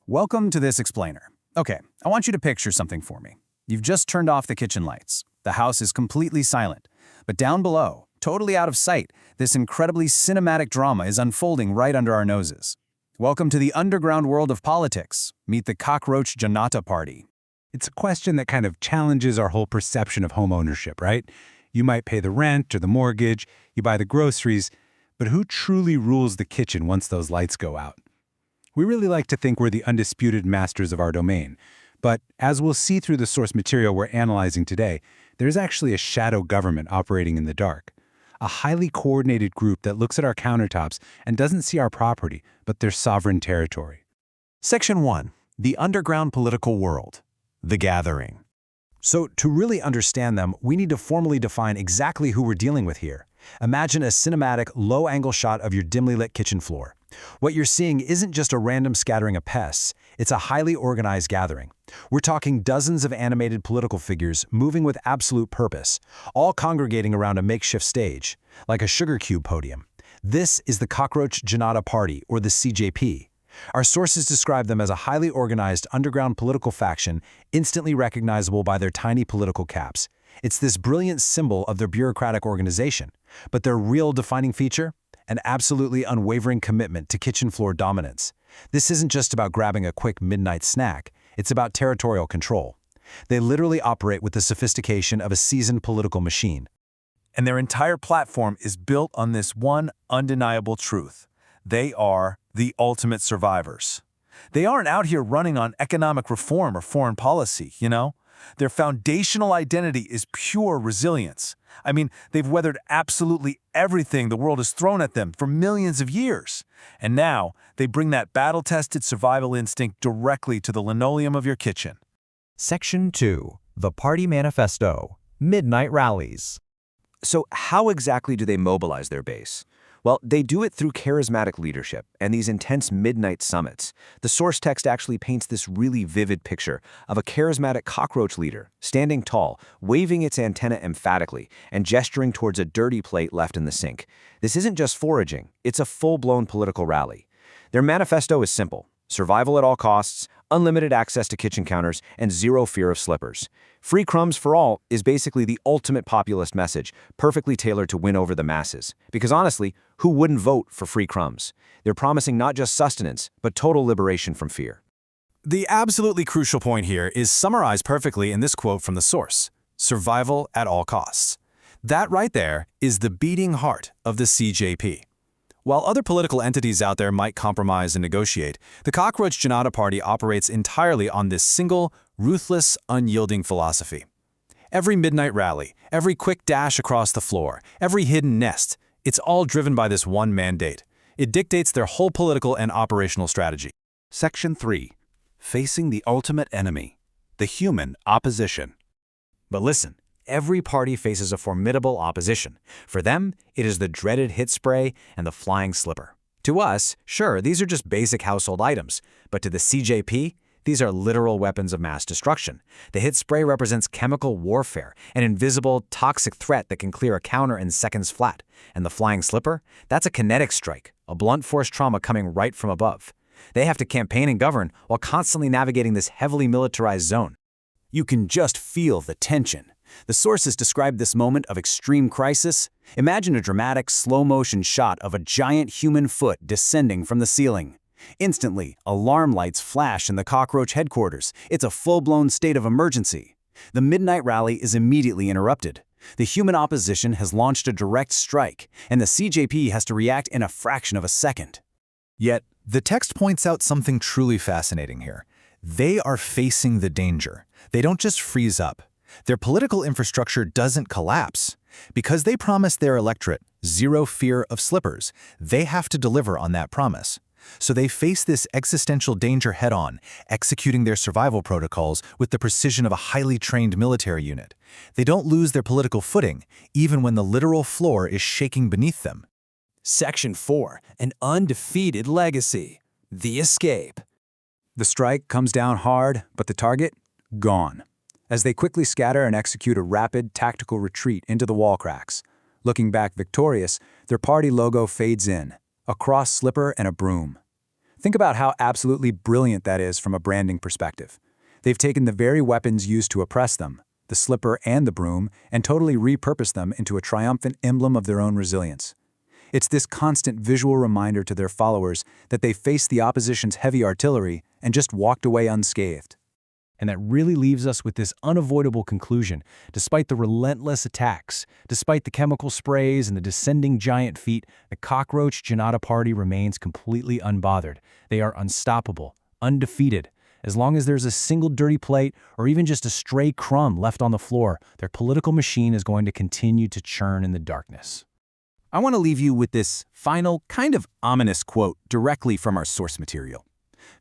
Welcome to this explainer. Okay, I want you to picture something for me. You've just turned off the kitchen lights. The house is completely silent. But down below, totally out of sight, this incredibly cinematic drama is unfolding right under our noses. Welcome to the underground world of politics. Meet the Cockroach Janata Party. It's a question that kind of challenges our whole perception of home ownership, right? You might pay the rent or the mortgage, you buy the groceries, but who truly rules the kitchen once those lights go out? We really like to think we're the undisputed masters of our domain, but as we'll see through the source material we're analyzing today, there's actually a shadow government operating in the dark. A highly coordinated group that looks at our countertops and doesn't see our property, but their sovereign territory. Section 1. The Underground Political World. The Gathering. So, to really understand them, we need to formally define exactly who we're dealing with here. Imagine a cinematic, low-angle shot of your dimly lit kitchen floor. What you're seeing isn't just a random scattering of pests, it's a highly organized gathering. We're talking dozens of animated political figures moving with absolute purpose, all congregating around a makeshift stage, like a sugar cube podium. This is the Cockroach Janata Party, or the CJP. Our sources describe them as a highly organized underground political faction, instantly recognizable by their tiny political caps. It's this brilliant symbol of their bureaucratic organization. But their real defining feature? An absolutely unwavering commitment to kitchen floor dominance. This isn't just about grabbing a quick midnight snack, it's about territorial control. They literally operate with the sophistication of a seasoned political machine. And their entire platform is built on this one undeniable truth. They are the ultimate survivors. They aren't out here running on economic reform or foreign policy, you know? Their foundational identity is pure resilience. I mean, they've weathered absolutely everything the world has thrown at them for millions of years. And now, they bring that battle-tested survival instinct directly to the linoleum of your kitchen. Section 2. The Party Manifesto. Midnight Rallies. So how exactly do they mobilize their base? Well, they do it through charismatic leadership and these intense midnight summits. The source text actually paints this really vivid picture of a charismatic cockroach leader, standing tall, waving its antenna emphatically, and gesturing towards a dirty plate left in the sink. This isn't just foraging, it's a full-blown political rally. Their manifesto is simple: survival at all costs, unlimited access to kitchen counters, and zero fear of slippers. Free crumbs for all is basically the ultimate populist message, perfectly tailored to win over the masses. Because honestly, who wouldn't vote for free crumbs? They're promising not just sustenance, but total liberation from fear. The absolutely crucial point here is summarized perfectly in this quote from the source: survival at all costs. That right there is the beating heart of the CJP. While other political entities out there might compromise and negotiate, the Cockroach Janata Party operates entirely on this single, ruthless, unyielding philosophy. Every midnight rally, every quick dash across the floor, every hidden nest, it's all driven by this one mandate. It dictates their whole political and operational strategy. Section 3. Facing the ultimate enemy. The human opposition. But listen, every party faces a formidable opposition. For them, it is the dreaded hit spray and the flying slipper. To us, sure, these are just basic household items, but to the CJP, these are literal weapons of mass destruction. The hit spray represents chemical warfare, an invisible, toxic threat that can clear a counter in seconds flat. And the flying slipper? That's a kinetic strike, a blunt force trauma coming right from above. They have to campaign and govern while constantly navigating this heavily militarized zone. You can just feel the tension. The sources describe this moment of extreme crisis. Imagine a dramatic, slow-motion shot of a giant human foot descending from the ceiling. Instantly, alarm lights flash in the cockroach headquarters. It's a full-blown state of emergency. The midnight rally is immediately interrupted. The human opposition has launched a direct strike, and the CJP has to react in a fraction of a second. Yet, the text points out something truly fascinating here. They are facing the danger. They don't just freeze up. Their political infrastructure doesn't collapse. Because they promised their electorate zero fear of slippers, they have to deliver on that promise. So they face this existential danger head-on, executing their survival protocols with the precision of a highly trained military unit. They don't lose their political footing, even when the literal floor is shaking beneath them. Section 4. An undefeated legacy. The escape. The strike comes down hard, but the target? Gone. As they quickly scatter and execute a rapid, tactical retreat into the wall cracks. Looking back victorious, their party logo fades in, a cross slipper and a broom. Think about how absolutely brilliant that is from a branding perspective. They've taken the very weapons used to oppress them, the slipper and the broom, and totally repurposed them into a triumphant emblem of their own resilience. It's this constant visual reminder to their followers that they faced the opposition's heavy artillery and just walked away unscathed. And that really leaves us with this unavoidable conclusion. Despite the relentless attacks, despite the chemical sprays and the descending giant feet, the Cockroach Janata Party remains completely unbothered. They are unstoppable, undefeated. As long as there's a single dirty plate or even just a stray crumb left on the floor, their political machine is going to continue to churn in the darkness. I want to leave you with this final, kind of ominous quote directly from our source material.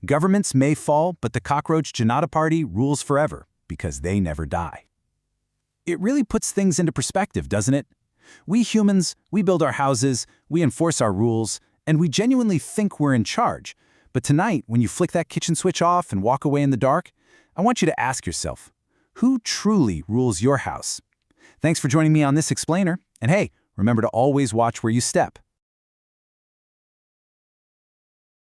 Governments may fall, but the Cockroach Janata Party rules forever because they never die. It really puts things into perspective, doesn't it? We humans, we build our houses, we enforce our rules, and we genuinely think we're in charge. But tonight, when you flick that kitchen switch off and walk away in the dark, I want you to ask yourself, who truly rules your house? Thanks for joining me on this explainer, and hey, remember to always watch where you step.